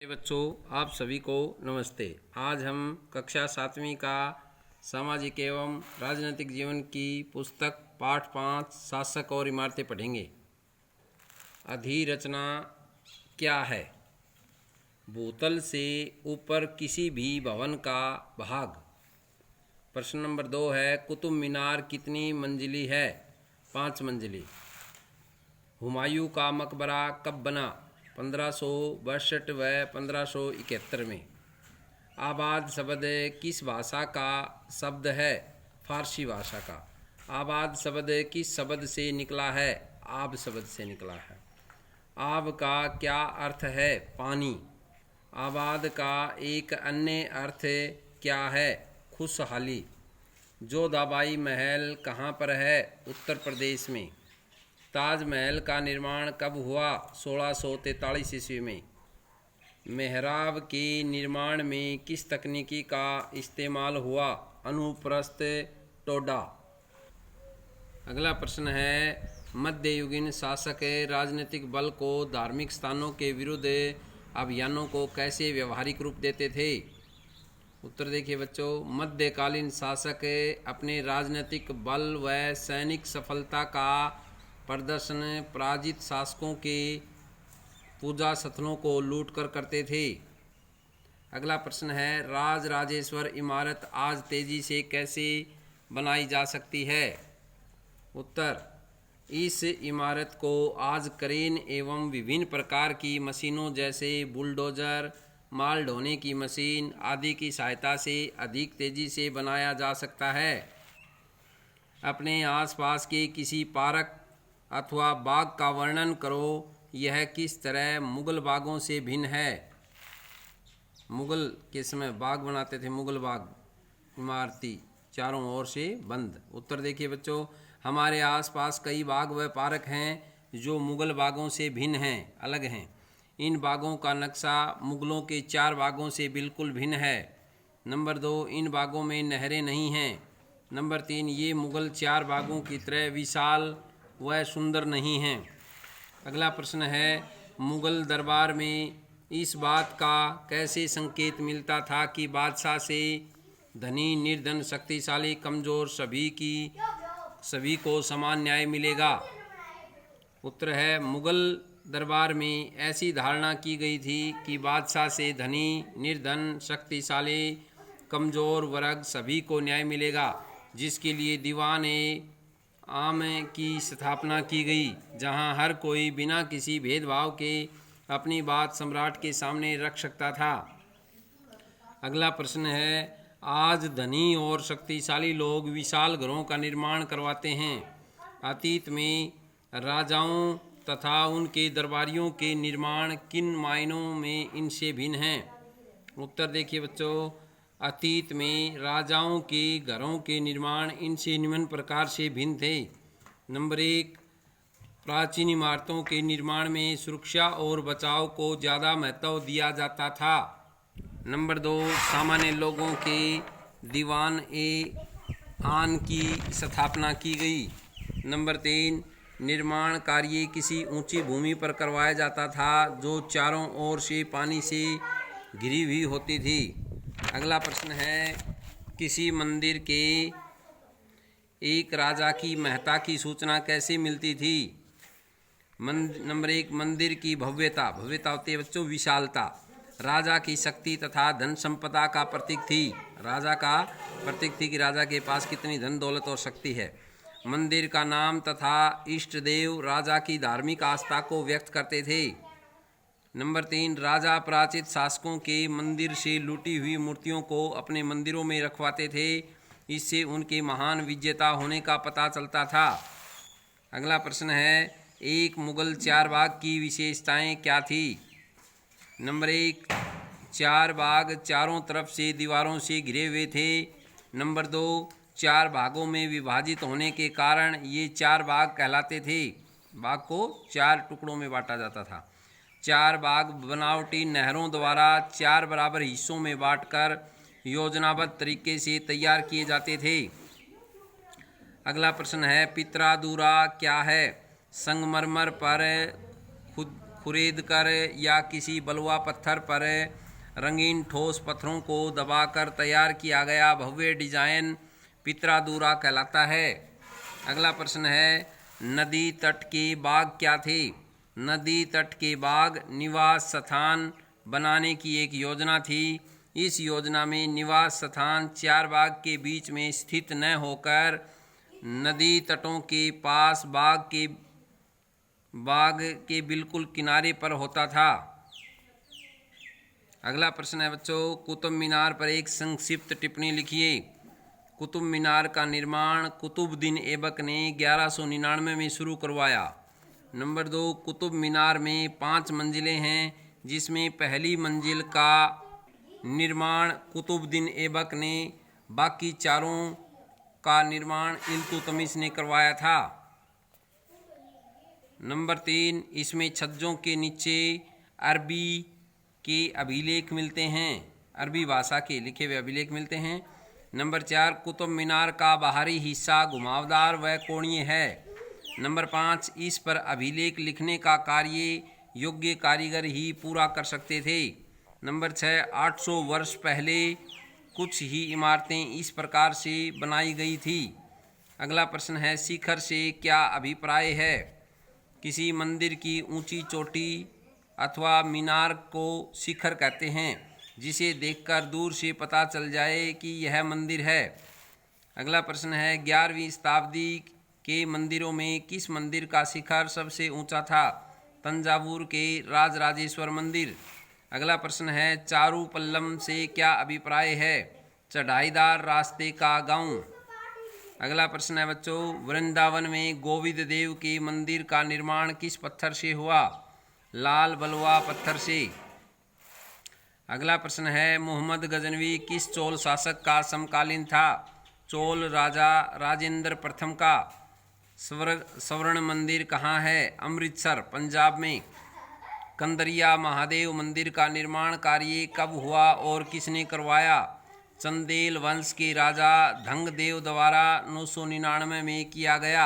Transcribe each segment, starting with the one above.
बच्चों, आप सभी को नमस्ते। आज हम कक्षा 7वीं का सामाजिक एवं राजनीतिक जीवन की पुस्तक पाठ 5 शासक और इमारतें पढ़ेंगे। अधिरचना क्या है? भूतल से ऊपर किसी भी भवन का भाग। प्रश्न नंबर 2 है, कुतुब मीनार कितनी मंजिली है? 5 मंजिली। हुमायूं का मकबरा कब बना? 1562 व 1571 में। आबाद शब्द किस भाषा का शब्द है? फारसी भाषा का। आबाद शब्द किस शब्द से निकला है? आब शब्द से निकला है। आब का क्या अर्थ है? पानी। आबाद का एक अन्य अर्थ क्या है? खुशहाली। जोधाबाई महल कहाँ पर है? उत्तर प्रदेश में। ताजमहल का निर्माण कब हुआ? 1643 ईस्वी में। मेहराब के निर्माण में किस तकनीकी का इस्तेमाल हुआ? अनुप्रस्थ टोडा। अगला प्रश्न है, मध्ययुगीन शासक राजनीतिक बल को धार्मिक स्थानों के विरुद्ध अभियानों को कैसे व्यवहारिक रूप देते थे? उत्तर देखिए बच्चों, मध्यकालीन शासक अपने राजनीतिक बल व सैनिक सफलता का प्रदर्शन पराजित शासकों के पूजा स्थलों को लूटकर करते थे। अगला प्रश्न है, राज राजेश्वर इमारत आज तेजी से कैसे बनाई जा सकती है? उत्तर, इस इमारत को आज क्रेन एवं विभिन्न प्रकार की मशीनों जैसे बुलडोजर, माल ढोने की मशीन आदि की सहायता से अधिक तेजी से बनाया जा सकता है। अपने आसपास के किसी पार्क अथवा बाग का वर्णन करो। यह किस तरह मुगल बागों से भिन्न है? मुगल के समय बाग बनाते थे, मुगल बाग इमारती चारों ओर से बंद। उत्तर देखिए बच्चों, हमारे आसपास कई बाग व पार्क हैं जो मुगल बागों से भिन्न हैं, अलग हैं। इन बागों का नक्शा मुगलों के 4 बागों से बिल्कुल भिन्न है। नंबर 2, इन बागों में नहरें नहीं हैं। नंबर 3, ये मुगल 4 बागों की तरह विशाल व सुंदर नहीं हैं। अगला प्रश्न है, मुगल दरबार में इस बात का कैसे संकेत मिलता था कि बादशाह से धनी, निर्धन, शक्तिशाली, कमजोर सभी को समान न्याय मिलेगा? उत्तर है, मुगल दरबार में ऐसी धारणा की गई थी कि बादशाह से धनी, निर्धन, शक्तिशाली, कमजोर वर्ग सभी को न्याय मिलेगा, जिसके लिए दीवान आम की स्थापना की गई, जहां हर कोई बिना किसी भेदभाव के अपनी बात सम्राट के सामने रख सकता था। अगला प्रश्न है, आज धनी और शक्तिशाली लोग विशाल घरों का निर्माण करवाते हैं। अतीत में राजाओं तथा उनके दरबारियों के निर्माण किन मायनों में इनसे भिन्न हैं? उत्तर देखिए बच्चों, अतीत में राजाओं के घरों के निर्माण इनसे निम्न प्रकार से भिन्न थे। नंबर 1, प्राचीन इमारतों के निर्माण में सुरक्षा और बचाव को ज़्यादा महत्व दिया जाता था। नंबर 2, सामान्य लोगों के दीवान आन की स्थापना की गई। नंबर 3, निर्माण कार्य किसी ऊंची भूमि पर करवाया जाता था जो चारों ओर से पानी से घिरी हुई होती थी। अगला प्रश्न है, किसी मंदिर के एक राजा की महत्ता की सूचना कैसे मिलती थी? नंबर 1, मंदिर की भव्यता होती है बच्चों विशालता, राजा की शक्ति तथा धन संपदा का प्रतीक थी। राजा का प्रतीक थी कि राजा के पास कितनी धन दौलत और शक्ति है। मंदिर का नाम तथा इष्ट देव राजा की धार्मिक आस्था को व्यक्त करते थे। नंबर 3, राजा पराजित शासकों के मंदिर से लूटी हुई मूर्तियों को अपने मंदिरों में रखवाते थे, इससे उनके महान विजेता होने का पता चलता था। अगला प्रश्न है, एक मुगल 4 बाग की विशेषताएं क्या थी? नंबर 1, 4 बाग चारों तरफ से दीवारों से घिरे हुए थे। नंबर 2, 4 भागों में विभाजित होने के कारण ये 4 बाग कहलाते थे। बाग को 4 टुकड़ों में बांटा जाता था। 4 बाग बनावटी नहरों द्वारा 4 बराबर हिस्सों में बांटकर योजनाबद्ध तरीके से तैयार किए जाते थे। अगला प्रश्न है, पित्रादुरा क्या है? संगमरमर पर खुरेद कर या किसी बलुआ पत्थर पर रंगीन ठोस पत्थरों को दबाकर तैयार किया गया भव्य डिजाइन पित्रादूरा कहलाता है। अगला प्रश्न है, नदी तट के बाग क्या थे? नदी तट के बाग निवास स्थान बनाने की एक योजना थी। इस योजना में निवास स्थान चार बाग के बीच में स्थित न होकर नदी तटों के पास बाग के बिल्कुल किनारे पर होता था। अगला प्रश्न है बच्चों, कुतुब मीनार पर एक संक्षिप्त टिप्पणी लिखिए। कुतुब मीनार का निर्माण कुतुबुद्दीन ऐबक ने 1199 में शुरू करवाया। नंबर 2, कुतुब मीनार में 5 मंजिलें हैं, जिसमें पहली मंजिल का निर्माण कुतुबुद्दीन ऐबक ने, बाकी चारों का निर्माण इल्तुतमिश ने करवाया था। नंबर 3, इसमें छज्जों के नीचे अरबी के अभिलेख मिलते हैं, अरबी भाषा के लिखे हुए अभिलेख मिलते हैं। नंबर 4, कुतुब मीनार का बाहरी हिस्सा घुमावदार व कोणीय है। नंबर 5, इस पर अभिलेख लिखने का कार्य योग्य कारीगर ही पूरा कर सकते थे। नंबर 6, 800 वर्ष पहले कुछ ही इमारतें इस प्रकार से बनाई गई थी। अगला प्रश्न है, शिखर से क्या अभिप्राय है? किसी मंदिर की ऊंची चोटी अथवा मीनार को शिखर कहते हैं, जिसे देखकर दूर से पता चल जाए कि यह मंदिर है। अगला प्रश्न है, 11वीं शताब्दी के मंदिरों में किस मंदिर का शिखर सबसे ऊंचा था? तंजावुर के राजराजेश्वर मंदिर। अगला प्रश्न है, चारू पल्लम से क्या अभिप्राय है? चढ़ाईदार रास्ते का गांव। अगला प्रश्न है बच्चों, वृंदावन में गोविंद देव के मंदिर का निर्माण किस पत्थर से हुआ? लाल बलुआ पत्थर से। अगला प्रश्न है, मोहम्मद गजनवी किस चोल शासक का समकालीन था? चोल राजा राजेंद्र प्रथम का। स्वर्ण मंदिर कहाँ है? अमृतसर पंजाब में। कंदरिया महादेव मंदिर का निर्माण कार्य कब हुआ और किसने करवाया? चंदेल वंश के राजा धंगदेव द्वारा 999 में किया गया।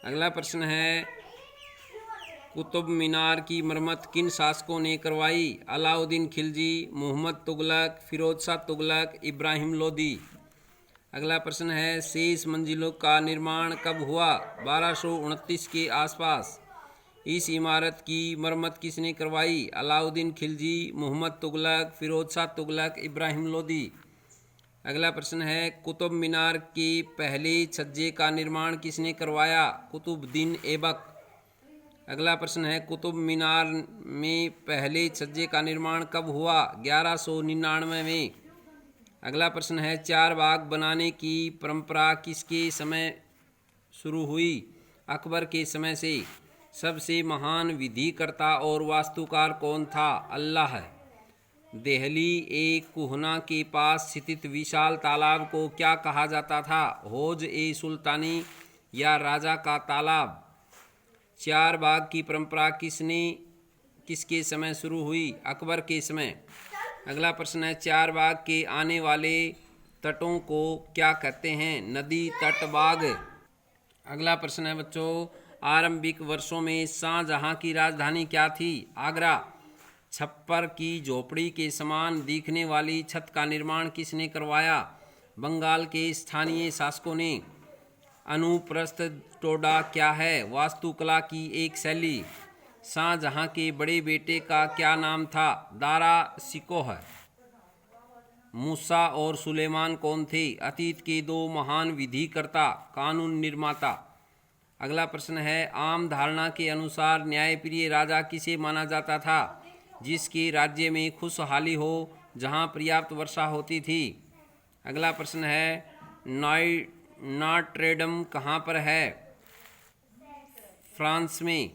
अगला प्रश्न है, कुतुब मीनार की मरम्मत किन शासकों ने करवाई? अलाउद्दीन खिलजी, मोहम्मद तुगलक, फिरोज शाह तुगलक, इब्राहिम लोदी। अगला प्रश्न है, शेष मंजिलों का निर्माण कब हुआ? 1229 के आसपास। इस इमारत की मरम्मत किसने करवाई? अलाउद्दीन खिलजी, मोहम्मद तुगलक, फिरोज शाह तुगलक, इब्राहिम लोदी। अगला प्रश्न है, कुतुब मीनार के पहले छज्जे का निर्माण किसने करवाया? कुतुबुद्दीन ऐबक। अगला प्रश्न है, कुतुब मीनार में पहले छज्जे का निर्माण कब हुआ? 1199 में। अगला प्रश्न है, चार बाग बनाने की परंपरा किसके समय शुरू हुई? अकबर के समय से। सबसे महान विधिकर्ता और वास्तुकार कौन था? अल्लाह। देहली ए कुहना के पास स्थित विशाल तालाब को क्या कहा जाता था? हौज ए सुल्तानी या राजा का तालाब। चार बाग की परंपरा किसके समय शुरू हुई? अकबर के समय। अगला प्रश्न है, चार बाग के आने वाले तटों को क्या कहते हैं? नदी तट बाग। अगला प्रश्न है बच्चों, आरंभिक वर्षों में शाहजहां की राजधानी क्या थी? आगरा। छप्पर की झोपड़ी के समान दिखने वाली छत का निर्माण किसने करवाया? बंगाल के स्थानीय शासकों ने। अनुप्रस्थ टोडा क्या है? वास्तुकला की एक शैली। शाहजहां के बड़े बेटे का क्या नाम था? दारा शिकोह। मूसा और सुलेमान कौन थे? अतीत के दो महान विधिकर्ता, कानून निर्माता। अगला प्रश्न है, आम धारणा के अनुसार न्यायप्रिय राजा किसे माना जाता था? जिसके राज्य में खुशहाली हो, जहां पर्याप्त वर्षा होती थी। अगला प्रश्न है, नॉट्रेडम कहाँ पर है? फ्रांस में।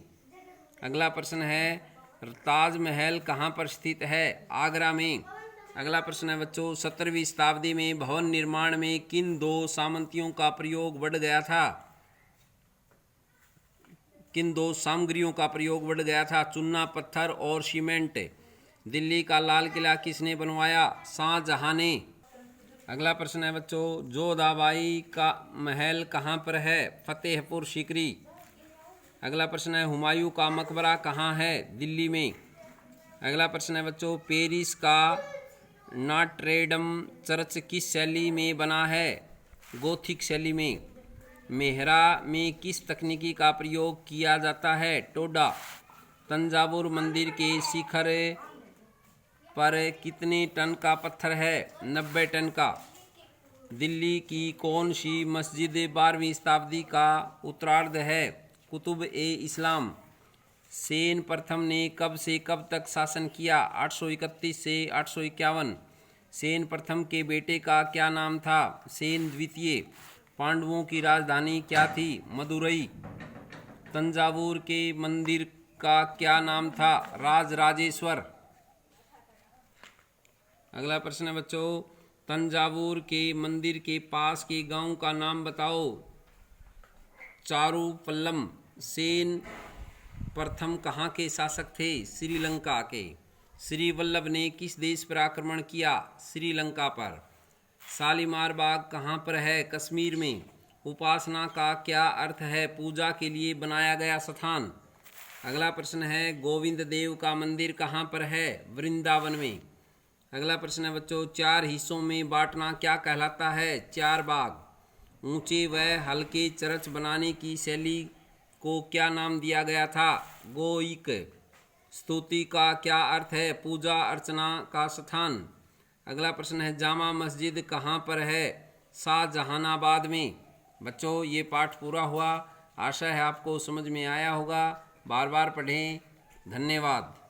अगला प्रश्न है, ताजमहल कहाँ पर स्थित है? आगरा में। अगला प्रश्न है बच्चों, 17वीं शताब्दी में भवन निर्माण में किन दो सामंतियों का प्रयोग बढ़ गया था? किन दो सामग्रियों का प्रयोग बढ़ गया था? चूना पत्थर और सीमेंट। दिल्ली का लाल किला किसने बनवाया? शाहजहां ने। अगला प्रश्न है बच्चों, जोधाबाई का महल कहाँ पर है? फतेहपुर सीकरी। अगला प्रश्न है हुमायूं का मकबरा कहाँ है? दिल्ली में। अगला प्रश्न है बच्चों पेरिस का नॉट्रेडम चर्च किस शैली में बना है? गोथिक शैली में। मेहरा में किस तकनीकी का प्रयोग किया जाता है? टोडा। तंजावुर मंदिर के शिखर पर कितने टन का पत्थर है? 90 टन का। दिल्ली की कौन सी मस्जिद 12वीं शताब्दी का उत्तरार्ध है? कुतुब-ए-इस्लाम। सेन प्रथम ने कब से कब तक शासन किया? 831 से 851। सेन प्रथम के बेटे का क्या नाम था? सेन द्वितीय। पांडवों की राजधानी क्या थी? मदुरई। तंजावुर के मंदिर का क्या नाम था? राजराजेश्वर। अगला प्रश्न है बच्चों तंजावुर के मंदिर के पास के गांव का नाम बताओ। चारुपल्लम। सेन प्रथम कहाँ के शासक थे? श्रीलंका के। श्री वल्लभ ने किस देश पर आक्रमण किया? श्रीलंका पर। शालीमार बाग कहाँ पर है? कश्मीर में। उपासना का क्या अर्थ है? पूजा के लिए बनाया गया स्थान। अगला प्रश्न है गोविंद देव का मंदिर कहाँ पर है? वृंदावन में। अगला प्रश्न है बच्चों 4 हिस्सों में बांटना क्या कहलाता है? 4 भाग। ऊंचे व हल्के चर्च बनाने की शैली को क्या नाम दिया गया था? गोइक। स्तुति का क्या अर्थ है? पूजा अर्चना का स्थान। अगला प्रश्न है जामा मस्जिद कहाँ पर है? शाहजहानाबाद में। बच्चों ये पाठ पूरा हुआ। आशा है आपको समझ में आया होगा। बार बार पढ़ें। धन्यवाद।